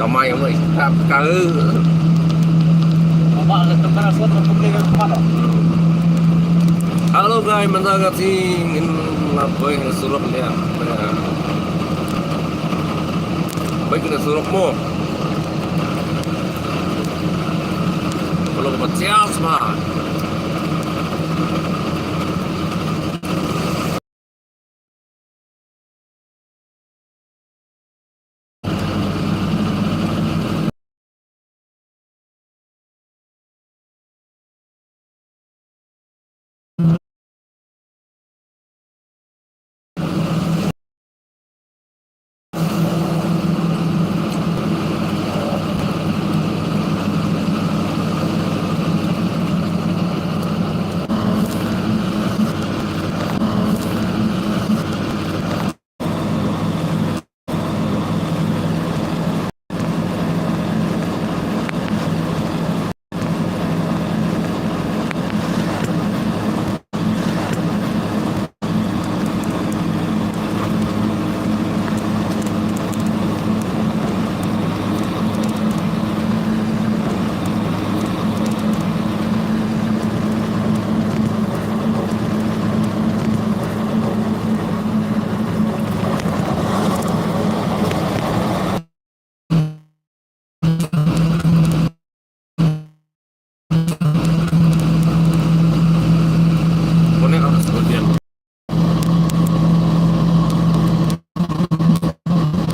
kamay mo isap ka. Halo guys, mendagat sing lapoy na surok niya. Baik na surok mo. Kalau baca semua.